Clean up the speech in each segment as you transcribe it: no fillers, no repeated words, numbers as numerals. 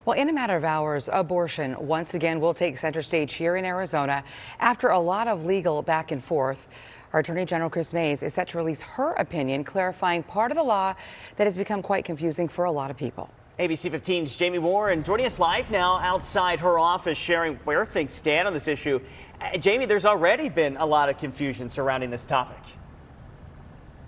Well, in a matter of hours, abortion once again will take center stage here in Arizona after a lot of legal back and forth. Our Attorney General Kris Mayes is set to release her opinion clarifying part of the law that has become quite confusing for a lot of people. ABC 15's Jamie Warren joining us live now outside her office, sharing where things stand on this issue. Jamie, there's already been a lot of confusion surrounding this topic.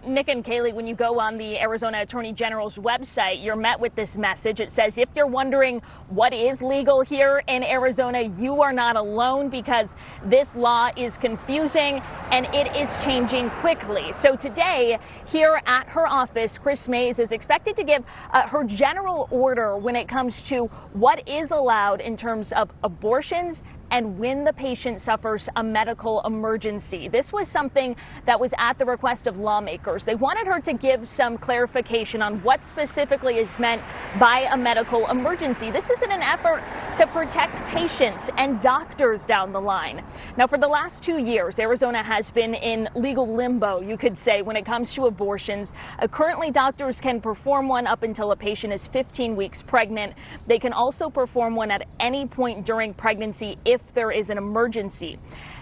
Nick and Kaylee, when you go on the Arizona Attorney General's website, you're met with this message. It says, if you're wondering what is legal here in Arizona, you are not alone because this law is confusing and it is changing quickly. So today, here at her office, Kris Mayes is expected to give her general order when it comes to what is allowed in terms of abortions and when the patient suffers a medical emergency. This was something that was at the request of lawmakers. They wanted her to give some clarification on what specifically is meant by a medical emergency. This is in an effort to protect patients and doctors down the line. Now, for the last 2 years, Arizona has been in legal limbo, you could say, when it comes to abortions. Currently, doctors can perform one up until a patient is 15 weeks pregnant. They can also perform one at any point during pregnancy if there is an emergency.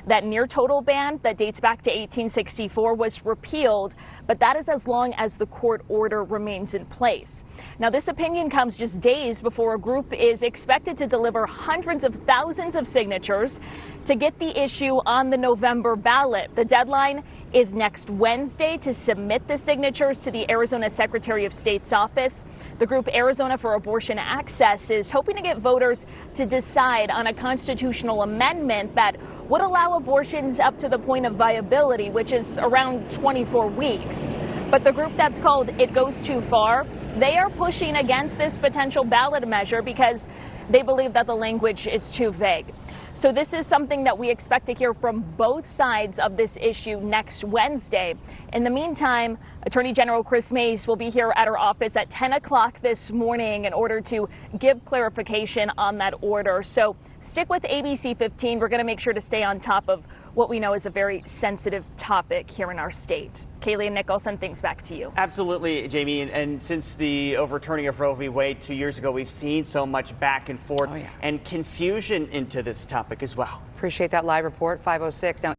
That near total ban that dates back to 1864 was repealed, but that is as long as the court order remains in place. Now, this opinion comes just days before a group is expected to deliver hundreds of thousands of signatures to get the issue on the November ballot. The deadline is next Wednesday to submit the signatures to the Arizona Secretary of State's office. The group Arizona for Abortion Access is hoping to get voters to decide on a constitutional amendment that would allow abortions up to the point of viability, which is around 24 weeks. But the group that's called It Goes Too Far, they are pushing against this potential ballot measure because they believe that the language is too vague. So this is something that we expect to hear from both sides of this issue next Wednesday. In the meantime, Attorney General Kris Mayes will be here at her office at 10 o'clock this morning in order to give clarification on that order. So stick with ABC 15. We're going to make sure to stay on top of what we know is a very sensitive topic here in our state. Kaylee and Nick, I'll send things back to you. Absolutely, Jamie. And since the overturning of Roe v. Wade 2 years ago, we've seen so much back and forth and confusion into this topic as well. Appreciate that live report, 5:06 now.